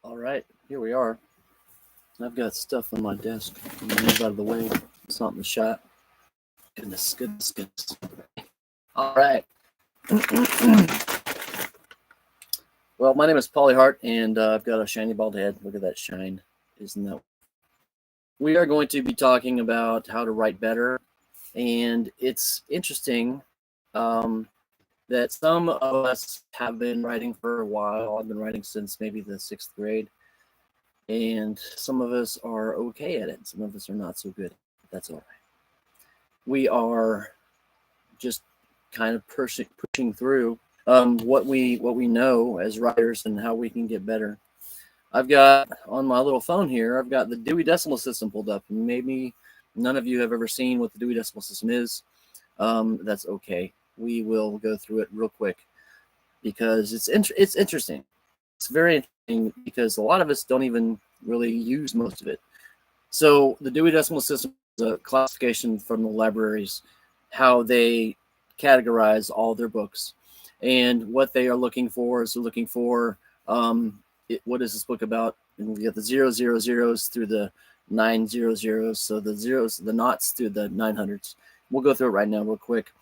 All right, here we are. I've got stuff on my desk. I'm gonna move out of the way. It's not in the shot. Goodness, goodness, goodness. All right. Well, my name is Polly Hart, and I've got a shiny bald head. Look at that shine. Isn't that? We are going to be talking about how to write better, and it's interesting that some of us have been writing for a while. I've been writing since maybe the sixth grade, and some of us are okay at it. Some of us are not so good. That's all right. We are just kind of pushing through what we know as writers and how we can get better. I've got on my little phone here. I've got the Dewey Decimal System pulled up. Maybe none of you have ever seen what the Dewey Decimal System is. That's okay. We will go through it real quick because it's interesting. It's very interesting because a lot of us don't even really use most of it. So the Dewey Decimal System is a classification from the libraries, how they categorize all their books, and what they are looking for is they're looking for what is this book about? And we got the 000s through the 900s, so the zeros, the knots through the 900s. We'll go through it right now, real quick.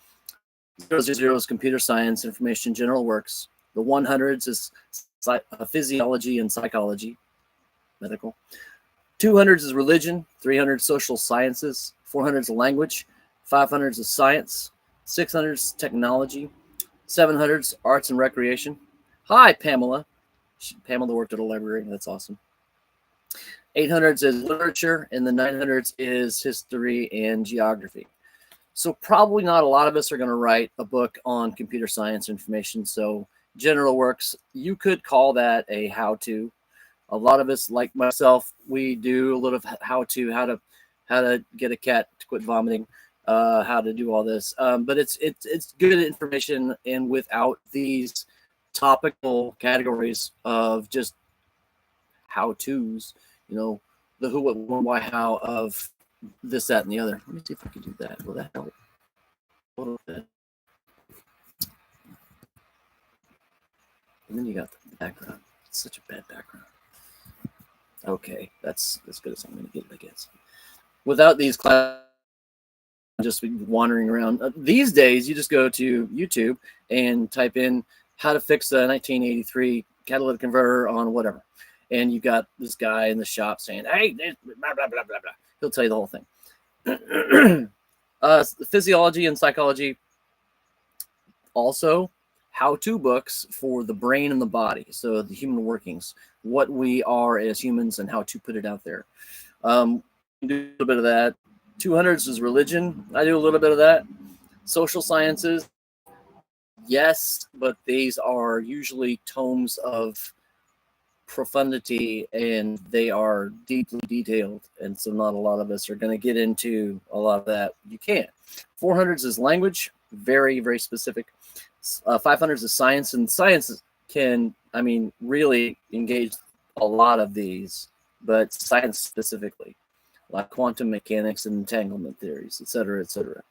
000 is computer science, information, general works. The 100s is physiology and psychology, medical. 200s is religion, 300s social sciences, 400s is language, 500s is science, 600s is technology, 700s arts and recreation. Hi, Pamela. Pamela worked at a library. That's awesome. 800s is literature, and the 900s is history and geography. So probably not a lot of us are going to write a book on computer science information. So general works, you could call that a how-to. A lot of us, like myself, we do a little of how to get a cat to quit vomiting, how to do all this. But it's good information, and without these topical categories of just how tos, the who, what, when, why, how of this, that, and the other. Let me see if I can do that. Will that help? A little bit. And then you got the background. It's such a bad background. Okay, that's as good as I'm going to get it, I guess. Without these classes, just be wandering around. These days, you just go to YouTube and type in how to fix a 1983 catalytic converter on whatever. And you got this guy in the shop saying, hey, blah, blah, blah, blah, blah. He'll tell you the whole thing. Physiology and psychology, also how-to books for the brain and the body. So the human workings, what we are as humans and how to put it out there. Do a little bit of that. 200s is religion. I do a little bit of that. Social sciences, yes, but these are usually tomes of profundity and they are deeply detailed. And so not a lot of us are going to get into a lot of that. You can't. 400s is language, very, very specific. 500s is science, and science can, really engage a lot of these, but science specifically, like quantum mechanics and entanglement theories, et cetera, et cetera.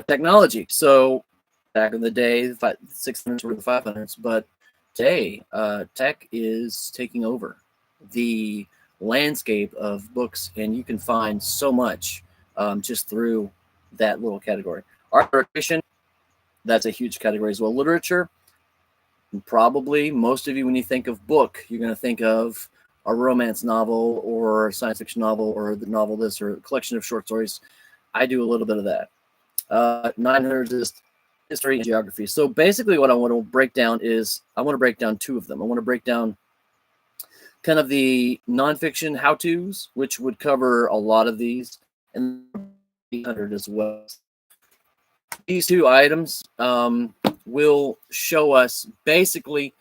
Technology. So back in the day, 600s were the 500s, but today, tech is taking over the landscape of books, and you can find so much just through that little category. Art recreation, that's a huge category as well. Literature, probably most of you, when you think of book, you're going to think of a romance novel or a science fiction novel or the novel this or a collection of short stories. I do a little bit of that. 900 is history and geography. So basically what I want to break down is I want to break down two of them. I want to break down kind of the nonfiction how-tos, which would cover a lot of these, and 800 as well. These two items will show us basically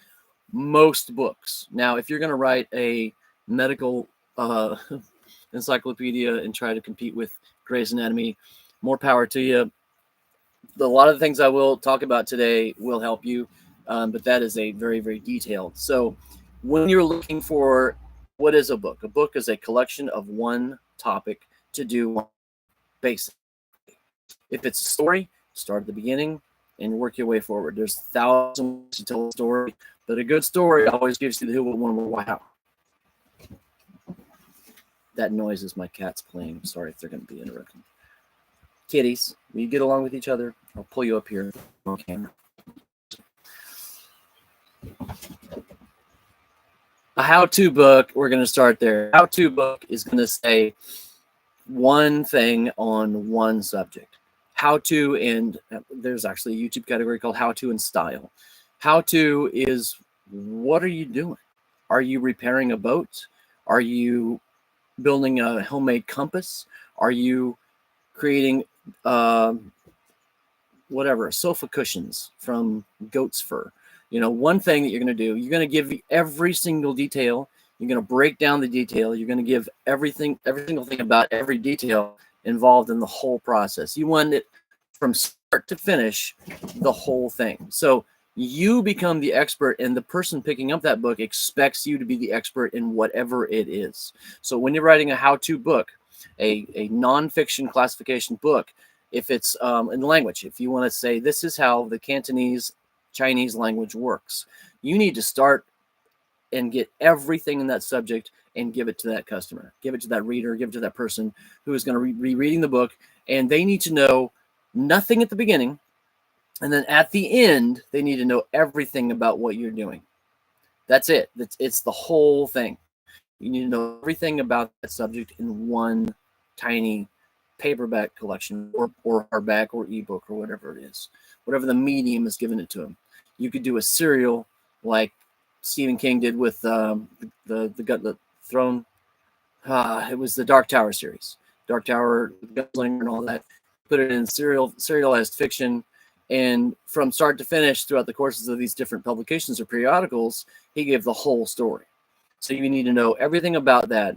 most books. Now, if you're going to write a medical encyclopedia and try to compete with Grey's Anatomy, more power to you. A lot of the things I will talk about today will help you, but that is a very, very detailed. So when you're looking for what is a book is a collection of one topic to do basic. If it's a story, start at the beginning and work your way forward. There's thousands to tell a story, but a good story always gives you the who, what, when, why, how. That noise is my cats playing. Sorry if they're going to be interrupting. Kitties, will you get along with each other? I'll pull you up here on camera. A how-to book, we're going to start there. How-to book is going to say one thing on one subject. How-to, and there's actually a YouTube category called how-to and style. How-to is, what are you doing? Are you repairing a boat? Are you building a homemade compass? Are you creating whatever, sofa cushions from goat's fur? You know, one thing that you're going to do, you're going to give every single detail. You're going to break down the detail. You're going to give everything, every single thing about every detail involved in the whole process. You want it from start to finish, the whole thing. So you become the expert, and the person picking up that book expects you to be the expert in whatever it is. So when you're writing a how-to book, a nonfiction classification book, if it's in language, if you want to say this is how the Cantonese Chinese language works, you need to start and get everything in that subject and give it to that customer, give it to that reader, give it to that person who is going to be reading the book, and they need to know nothing at the beginning, and then at the end they need to know everything about what you're doing. That's it. It's the whole thing. You need to know everything about that subject in one tiny paperback collection, or hardback, or ebook, or whatever it is, whatever the medium is given it to them. You could do a serial like Stephen King did with the Throne. It was the Dark Tower series, Dark Tower, Gunslinger, and all that. Put it in serialized fiction, and from start to finish, throughout the courses of these different publications or periodicals, he gave the whole story. So you need to know everything about that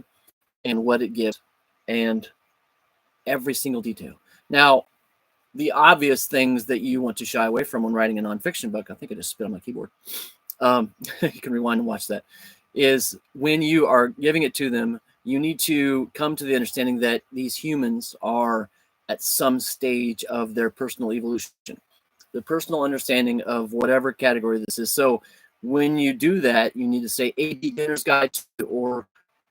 and what it gives, and every single detail. Now, the obvious things that you want to shy away from when writing a nonfiction book, I think I just spit on my keyboard. You can rewind and watch that, is when you are giving it to them, you need to come to the understanding that these humans are at some stage of their personal evolution, the personal understanding of whatever category this is. So when you do that, you need to say a beginner's guide to, or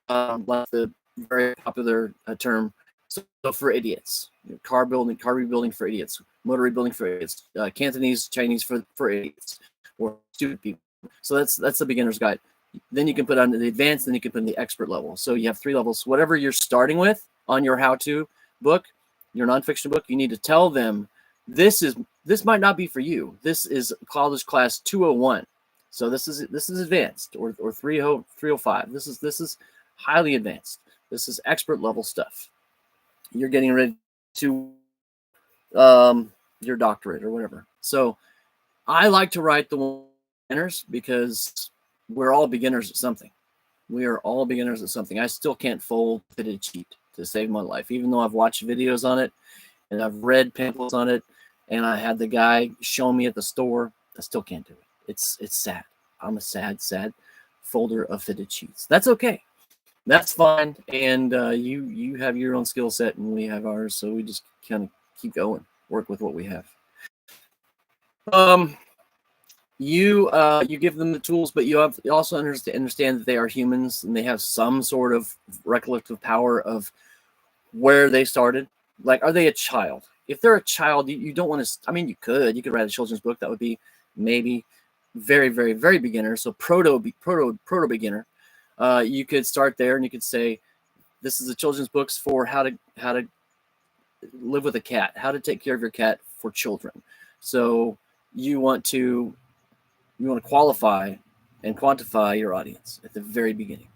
like the very popular term, so for idiots, car rebuilding for idiots, motor rebuilding for idiots, Cantonese Chinese for idiots, or stupid people. So that's the beginner's guide. Then you can put on the advanced, then you can put in the expert level. So you have 3 levels. Whatever you're starting with on your how-to book, your nonfiction book, you need to tell them this might not be for you. This is college class 201. So this is advanced, or 305. This is highly advanced. This is expert level stuff. You're getting ready to your doctorate or whatever. So I like to write the beginners because we're all beginners at something. We are all beginners at something. I still can't fold fitted sheet to save my life, even though I've watched videos on it and I've read pamphlets on it, and I had the guy show me at the store. I still can't do it. It's sad. I'm a sad folder of fitted sheets. That's okay. That's fine. And you have your own skill set and we have ours. So we just kind of keep going, work with what we have. You give them the tools, but you also understand that they are humans and they have some sort of recollective power of where they started. Like, are they a child? If they're a child, you don't want to, I mean, you could write a children's book. That would be maybe very, very, very beginner. So proto beginner. You could start there and you could say, this is a children's books for how to live with a cat, how to take care of your cat for children. So you want to qualify and quantify your audience at the very beginning.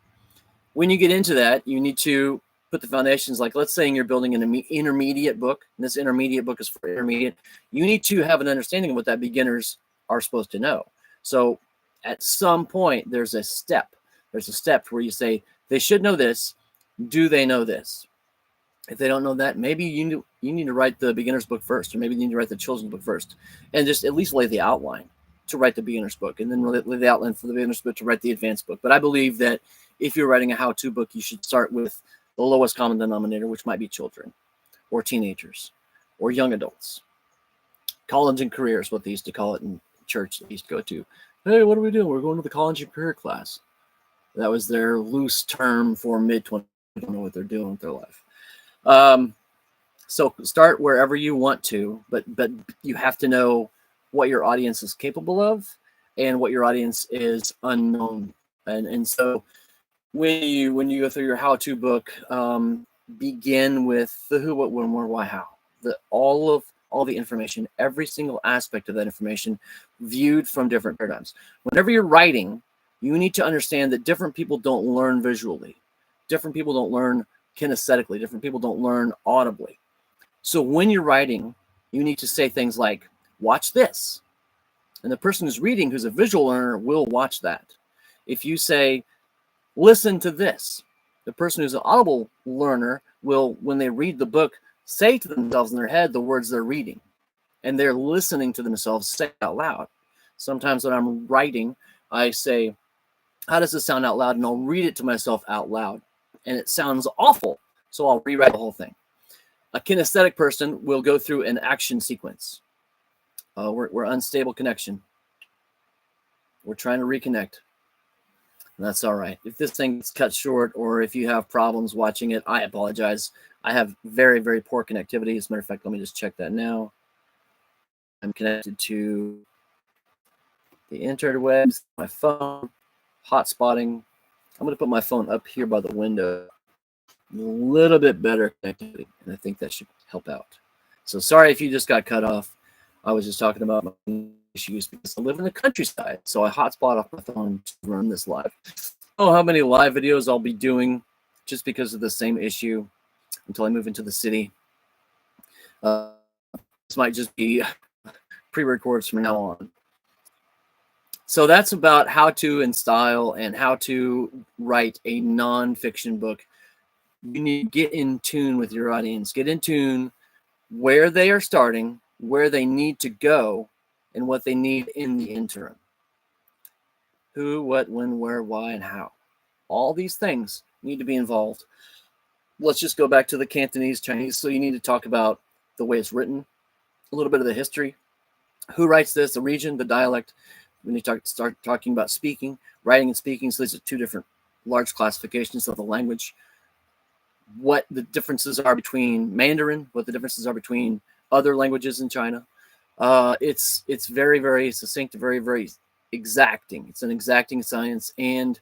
When you get into that, you need to put the foundations. Like, let's say you're building an intermediate book, and this intermediate book is for intermediate. You need to have an understanding of what that beginners are supposed to know. So at some point, there's a step where you say, they should know this. Do they know this? If they don't know that, maybe you need to write the beginner's book first, or maybe you need to write the children's book first, and just at least lay the outline to write the beginner's book, and then lay the outline for the beginner's book to write the advanced book. But I believe that if you're writing a how-to book, you should start with the lowest common denominator, which might be children or teenagers or young adults. College and career is what they used to call it in church. They used to go to, hey, what are we doing? We're going to the college and career class. That was their loose term for mid-20s don't know what they're doing with their life. So start wherever you want to, but you have to know what your audience is capable of and what your audience is unknown. And so when you go through your how-to book, begin with the who, what, when, where, why, how. All the information, every single aspect of that information viewed from different paradigms. Whenever you're writing, you need to understand that different people don't learn visually. Different people don't learn kinesthetically. Different people don't learn audibly. So when you're writing, you need to say things like, watch this. And the person who's reading, who's a visual learner, will watch that. If you say, listen to this, the person who's an audible learner will, when they read the book, say to themselves in their head the words they're reading. And they're listening to themselves say it out loud. Sometimes when I'm writing, I say, how does this sound out loud? And I'll read it to myself out loud. And it sounds awful, so I'll rewrite the whole thing. A kinesthetic person will go through an action sequence. We're unstable connection. We're trying to reconnect. And that's all right. If this thing gets cut short or if you have problems watching it, I apologize. I have very, very poor connectivity. As a matter of fact, let me just check that now. I'm connected to the interwebs, my phone, hotspotting. I'm going to put my phone up here by the window. A little bit better connectivity, and I think that should help out. So sorry if you just got cut off. I was just talking about my issues because I live in the countryside, so I hotspot off my phone to run this live. Oh, how many live videos I'll be doing just because of the same issue until I move into the city. This might just be pre-records from now on. So that's about how to and style and how to write a non-fiction book. You need to get in tune with your audience. Get in tune where they are starting, where they need to go, and what they need in the interim. Who, what, when, where, why, and how. All these things need to be involved. Let's just go back to the Cantonese Chinese. So you need to talk about the way it's written, a little bit of the history. Who writes this, the region, the dialect. When you start talking about speaking, writing and speaking, so these are two different large classifications of the language. What the differences are between Mandarin, what the differences are between other languages in China. It's very, very succinct, very, very exacting. It's an exacting science, and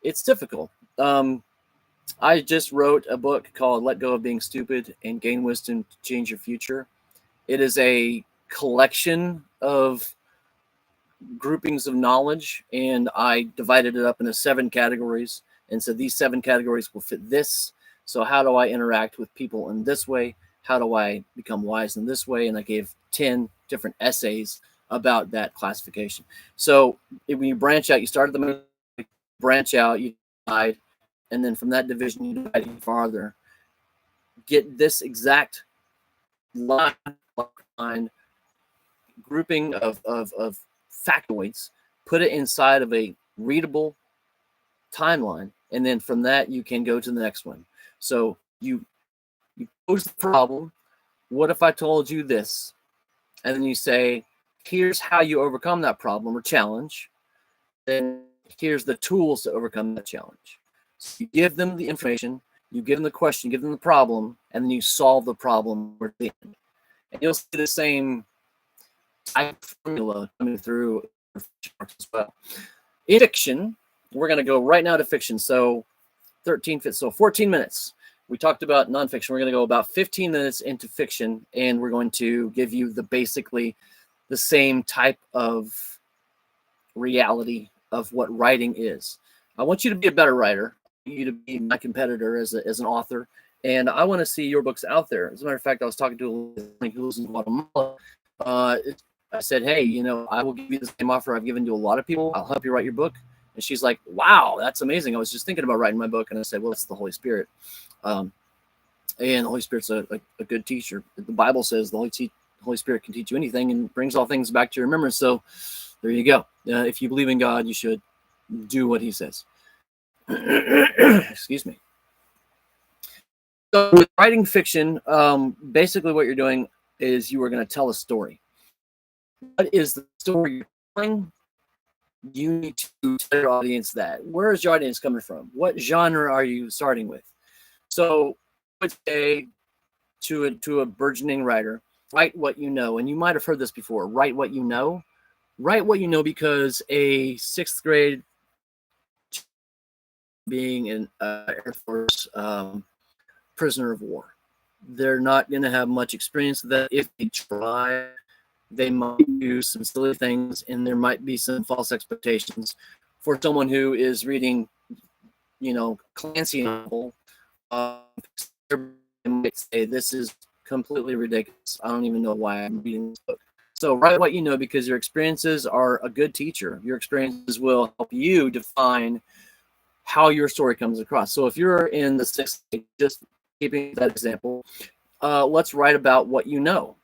it's difficult. I just wrote a book called Let Go of Being Stupid and Gain Wisdom to Change Your Future. It is a collection of groupings of knowledge, and I divided it up into 7 categories and said these 7 categories will fit this. So how do I interact with people in this way? How do I become wise in this way? And I gave 10 different essays about that classification. So when you branch out, you start at the middle, branch out, you divide, and then from that division you divide even farther. Get this exact line grouping of factoids, put it inside of a readable timeline, and then from that you can go to the next one. So you pose the problem. What if I told you this? And then you say, here's how you overcome that problem or challenge. Then here's the tools to overcome that challenge. So you give them the information, you give them the question, give them the problem, and then you solve the problem at the end. And you'll see the same type of formula coming through as well. In fiction, we're going to go right now to fiction. So 14 minutes. We talked about nonfiction. We're going to go about 15 minutes into fiction, and we're going to give you basically the same type of reality of what writing is. I want you to be a better writer. I want you to be my competitor as an author, and I want to see your books out there. As a matter of fact, I was talking to a lady who lives in Guatemala. I said, hey, I will give you the same offer I've given to a lot of people. I'll help you write your book. And she's like, wow, that's amazing. I was just thinking about writing my book. And I said, well, it's the Holy Spirit. And the Holy Spirit's a good teacher. The Bible says the Holy Spirit can teach you anything and brings all things back to your remembrance. So there you go. If you believe in God, you should do what he says. Excuse me. So with writing fiction, basically what you're doing is you are going to tell a story. What is the story you're telling? You need to tell your audience that. Where is your audience coming from? What genre are you starting with? So I would say to a burgeoning writer, write what you know. And you might have heard this before. Write what you know. Write what you know, because a sixth grade being an Air Force prisoner of war, they're not going to have much experience with that. If they try, they might do some silly things, and there might be some false expectations for someone who is reading, Clancy novel. They might say, this is completely ridiculous. I don't even know why I'm reading this book. So write what you know, because your experiences are a good teacher. Your experiences will help you define how your story comes across. So if you're in the sixth grade, just keeping that example, let's write about what you know.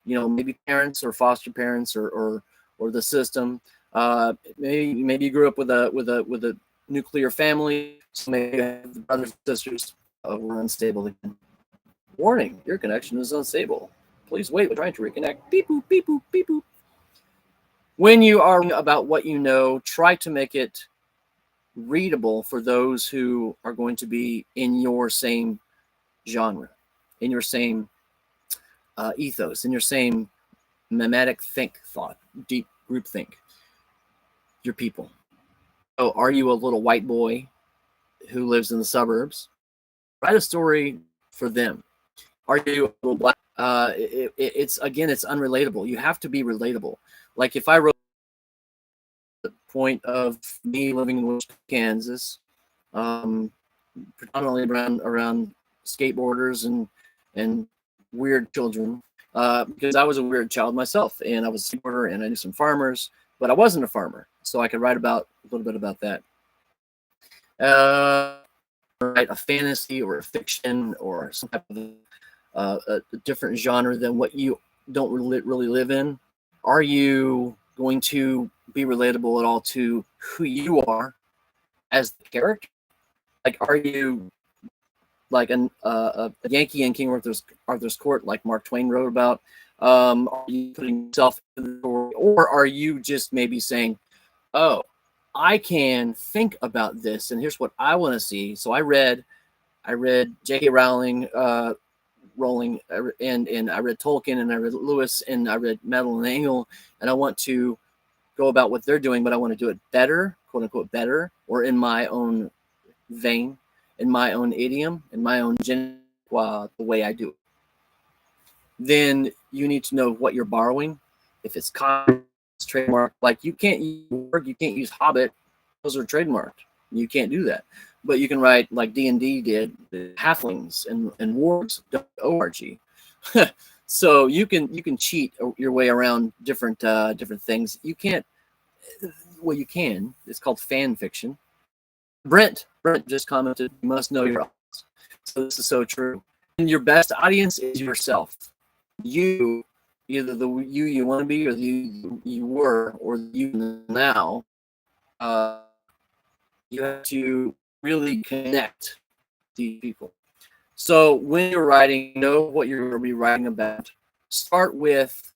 Maybe parents or foster parents or the system. Maybe you grew up with a nuclear family, so maybe you have brothers and sisters were unstable again. Warning, your connection is unstable. Please wait, we're trying to reconnect. Beep boop, beep boop, beep boop. When you are about what you know, try to make it readable for those who are going to be in your same genre, in your same ethos, in your same mimetic thought, deep group think, your people. So are you a little white boy who lives in the suburbs? Write a story for them. Are you a little black? It's unrelatable. You have to be relatable. Like if I wrote the point of me living in Wichita, Kansas, predominantly around skateboarders and weird children, because I was a weird child myself, and I was a skateboarder, and I knew some farmers, but I wasn't a farmer, so I could write about a little bit about that. Write a fantasy or a fiction or some type of a different genre than what you don't really live in. Are you going to be relatable at all to who you are as the character? Like, are you like a Yankee in King Arthur's Court, like Mark Twain wrote about? Are you putting yourself in the story, or are you just maybe saying, "Oh, I can think about this, and here's what I want to see." So I read J.K. Rowling, and I read Tolkien, and I read Lewis, and I read Madeline Engel, and I want to go about what they're doing, but I want to do it better, quote unquote better, or in my own vein, in my own idiom, in my own the way I do it. Then you need to know what you're borrowing. If it's copy, it's trademark. Like you can't use Hobbit; those are trademarked. You can't do that. But you can write like D&D did, halflings and wargs.org. So you can cheat your way around different things. You can't. Well, you can. It's called fan fiction. Brent just commented, "You must know your audience." So this is so true. And your best audience is yourself. You, either the you want to be, or the you were, or the you now. You have to really connect these people. So when you're writing, know what you're going to be writing about. Start with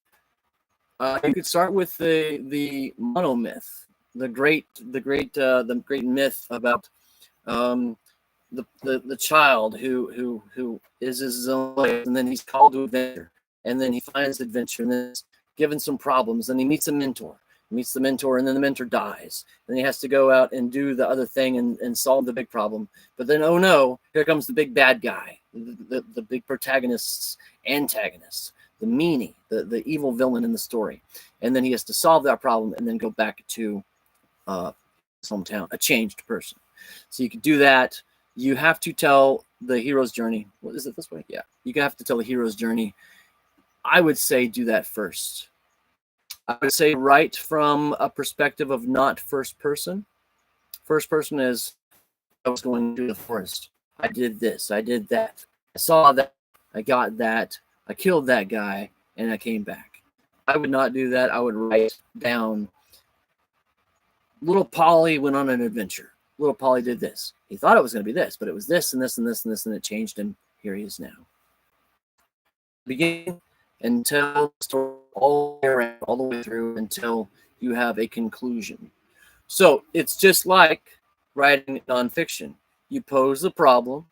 you could start with the monomyth, the great myth about the child who is his own life, and then he's called to adventure, and then he finds adventure, and then he's given some problems, and he meets a mentor. Meets the mentor, and then the mentor dies. Then he has to go out and do the other thing and solve the big problem. But then, oh no, here comes the big bad guy, the big protagonist's antagonist, the meanie, the evil villain in the story. And then he has to solve that problem and then go back to his hometown, a changed person. So you can do that. You have to tell the hero's journey. What is it this way? Yeah, you have to tell the hero's journey. I would say do that first. I would say write from a perspective of not first person. First person is, I was going through the forest. I did this. I did that. I saw that. I got that. I killed that guy, and I came back. I would not do that. I would write down, little Polly went on an adventure. Little Polly did this. He thought it was going to be this, but it was this and this and this and this, and it changed him. Here he is now. Begin and tell the story all the way through until you have a conclusion. So it's just like writing nonfiction. you pose the problem,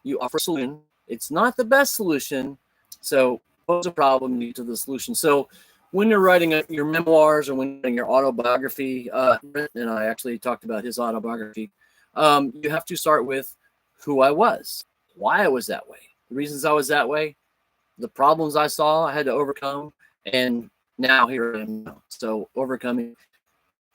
you offer a solution. It's not the best solution, so pose a problem, you get to the solution. So when you're writing your memoirs or when you're writing your autobiography, Brent and I actually talked about his autobiography, you have to start with who I was, why I was that way, the reasons I was that way, the problems I saw I had to overcome, and now here I am now. So overcoming.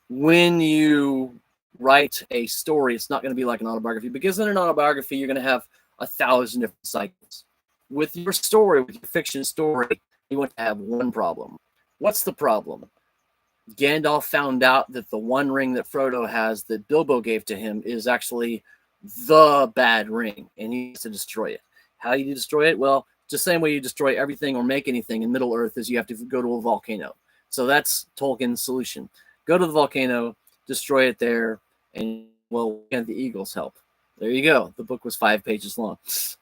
When you write a story, it's not going to be like an autobiography, because in an autobiography, you're going to have 1,000 different cycles. With your story, with your fiction story, you want to have one problem. What's the problem? Gandalf found out that the one ring that Frodo has that Bilbo gave to him is actually the bad ring, and he needs to destroy it. How do you destroy it? Well, just the same way you destroy everything or make anything in Middle Earth is you have to go to a volcano. So that's Tolkien's solution. Go to the volcano, destroy it there, and well, get the eagles help. There you go. The book was 5 pages long. So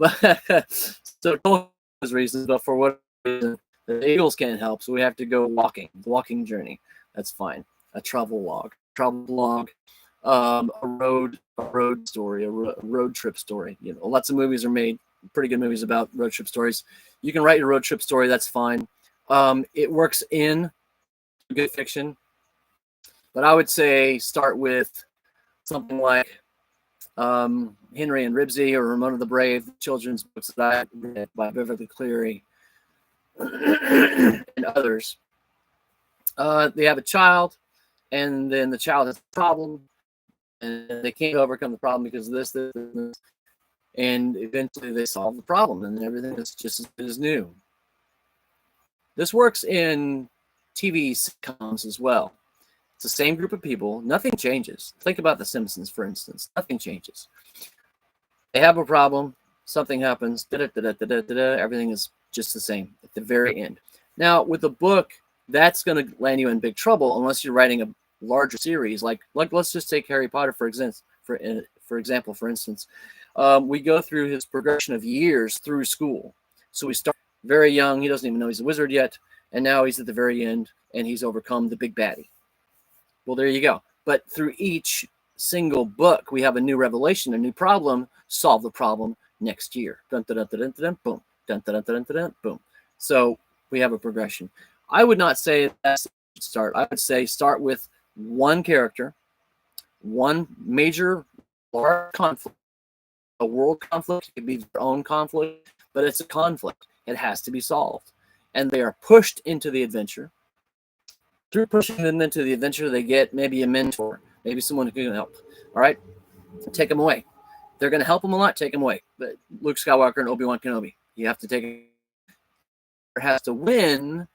Tolkien's reasons, but for what reason, the eagles can't help, so we have to go walking, the walking journey. That's fine. A travel log, a road story, a road trip story. You know, lots of movies are made, pretty good movies about road trip stories. You can write your road trip story. That's fine. It works in good fiction. But I would say start with something like Henry and Ribsy or Ramona the Brave, children's books that I read by Beverly Cleary and others. They have a child, and then the child has a problem, and they can't overcome the problem because of this, and eventually they solve the problem, and everything is just as good as new. This works in TV sitcoms as well. It's the same group of people. Nothing changes. Think about The Simpsons, for instance. Nothing changes. They have a problem. Something happens. Everything is just the same at the very end. Now, with a book, that's going to land you in big trouble unless you're writing a larger series. Like let's just take Harry Potter, for instance. We go through his progression of years through school. So we start very young. He doesn't even know he's a wizard yet. And now he's at the very end, and he's overcome the big baddie. Well, there you go. But through each single book, we have a new revelation, a new problem. Solve the problem next year. Dun, dun, dun, dun, dun, dun, boom. Dun, dun, dun, dun, dun, dun, boom. So we have a progression. I would not say that's start. I would say start with one character, one major large conflict, a world conflict. It could be their own conflict, but it's a conflict. It has to be solved. And they are pushed into the adventure. Through pushing them into the adventure, they get maybe a mentor, maybe someone who can help. All right, take them away. They're going to help them a lot. Take them away. But Luke Skywalker and Obi-Wan Kenobi, you have to take. Has to win,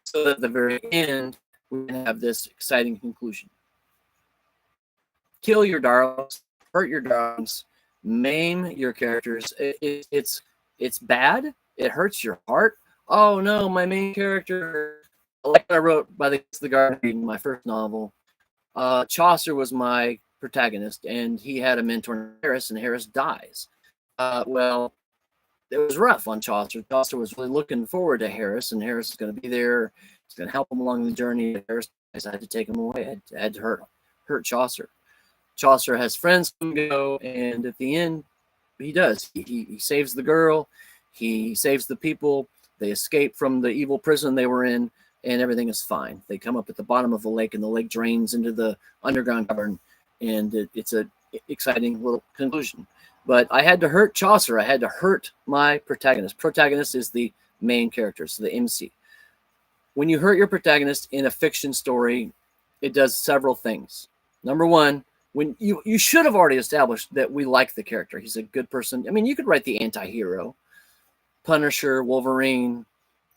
so that at the very end we can have this exciting conclusion. Kill your darlings, hurt your darlings, maim your characters. It's bad. It hurts your heart. Oh no, my main character. Like I wrote by the Garden, my first novel, Chaucer was my protagonist, and he had a mentor, Harris, and Harris dies. Well, it was rough on Chaucer. Chaucer was really looking forward to Harris, and Harris is going to be there. He's going to help him along the journey. Harris, I had to take him away. I had to hurt Chaucer. Chaucer has friends who go, and at the end, he does. He saves the girl. He saves the people. They escape from the evil prison they were in, and everything is fine. They come up at the bottom of the lake, and the lake drains into the underground cavern, and it's an exciting little conclusion. But I had to hurt Chaucer. I had to hurt my protagonist. Protagonist is the main character, so the MC. When you hurt your protagonist in a fiction story, it does several things. Number one, when you should have already established that we like the character. He's a good person. I mean, you could write the anti-hero, Punisher, Wolverine,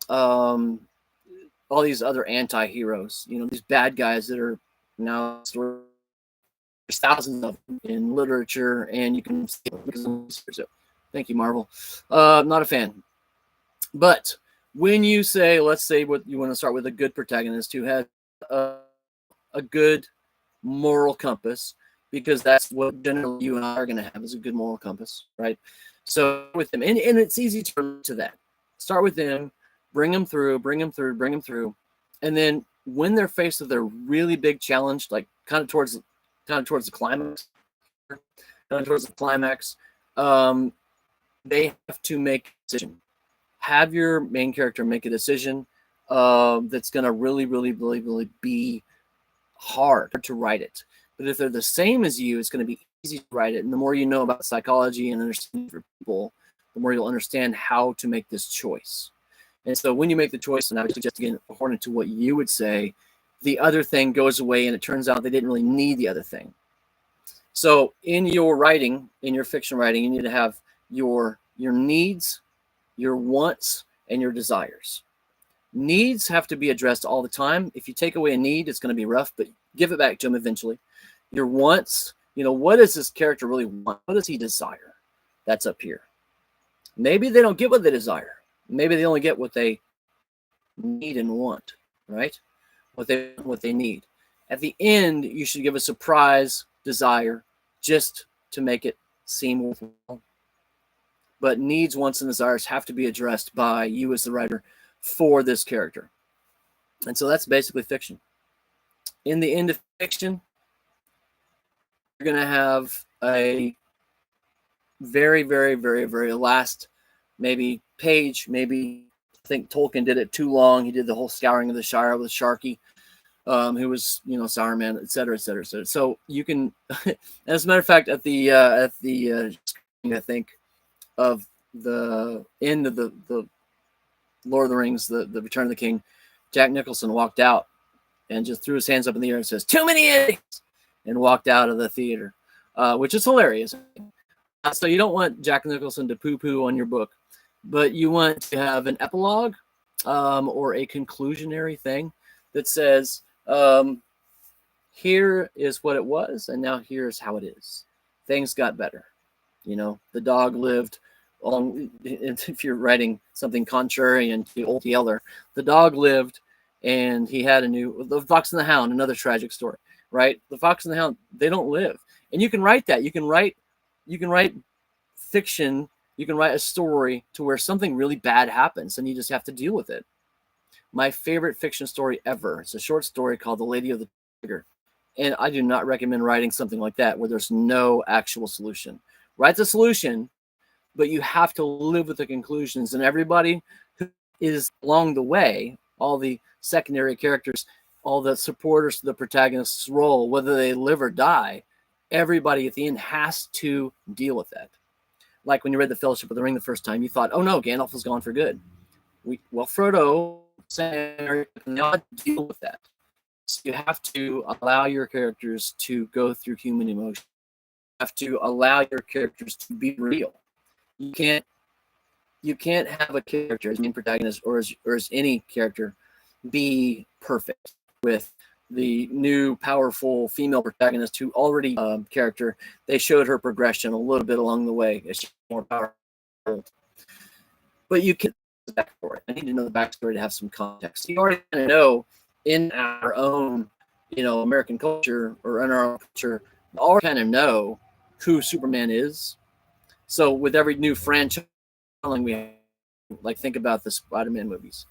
all these other anti-heroes, these bad guys that are now, there's thousands of them in literature, and you can see them. So, thank you, Marvel. Not a fan. But when you say, let's say what you want to start with a good protagonist who has a good moral compass, because that's what generally you and I are going to have, is a good moral compass, right? So with them, and it's easy to relate to that. Start with them. Bring them through, and then when they're faced with a really big challenge, like kind of towards the climax, towards the climax, they have to make a decision. Have your main character make a decision that's going to really be hard to write it. But if they're the same as you, it's going to be easy to write it. And the more you know about psychology and understanding for people, the more you'll understand how to make this choice. And so when you make the choice, and I would suggest, again, according to what you would say, the other thing goes away, and it turns out they didn't really need the other thing. So in your writing, in your fiction writing, you need to have your needs, your wants, and your desires. Needs have to be addressed all the time. If you take away a need, it's going to be rough, but give it back to him eventually. Your wants, what does this character really want? What does he desire? That's up here. Maybe they don't get what they desire. Maybe they only get what they need and want, right? What they need. At the end, you should give a surprise desire just to make it seem worthwhile. But needs, wants, and desires have to be addressed by you as the writer for this character. And so that's basically fiction. In the end of fiction, you're going to have a very last maybe page, maybe I think Tolkien did it too long. He did the whole Scouring of the Shire with Sharky, who was, Sauron, et cetera, et cetera, et cetera. So you can, as a matter of fact, at the I think of the end of the Lord of the Rings, the Return of the King, Jack Nicholson walked out and just threw his hands up in the air and says, "Too many idiots," and walked out of the theater, which is hilarious. So you don't want Jack Nicholson to poo-poo on your book, but you want to have an epilogue or a conclusionary thing that says, here is what it was, and now here's how it is. Things got better. The dog lived long. If you're writing something contrarian to Old Yeller, the dog lived, and he had the Fox and the Hound, another tragic story, right? The Fox and the Hound, they don't live, and you can write that. You can write fiction. You can write a story to where something really bad happens, and you just have to deal with it. My favorite fiction story ever. It's a short story called The Lady of the Trigger, and I do not recommend writing something like that where there's no actual solution. Write the solution, but you have to live with the conclusions, and everybody who is along the way, all the secondary characters, all the supporters to the protagonist's role, whether they live or die, everybody at the end has to deal with that. Like when you read The Fellowship of the Ring the first time, you thought, oh no, Gandalf is gone for good. Frodo, Sam, they all deal with that. So you have to allow your characters to go through human emotion. You have to allow your characters to be real. You can't have a character as main protagonist or as any character be perfect with the new powerful female protagonist who already character. They showed her progression a little bit along the way as she's more powerful. But you can backstory. I need to know the backstory to have some context. You already kind of know in our own, American culture or in our own culture, we already kind of know who Superman is. So with every new franchise we have, like think about the Spider-Man movies,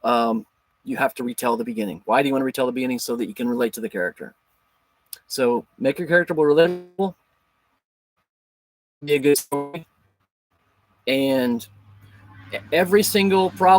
you have to retell the beginning. Why do you want to retell the beginning? So that you can relate to the character. So make your character more relatable, be a good story, and every single problem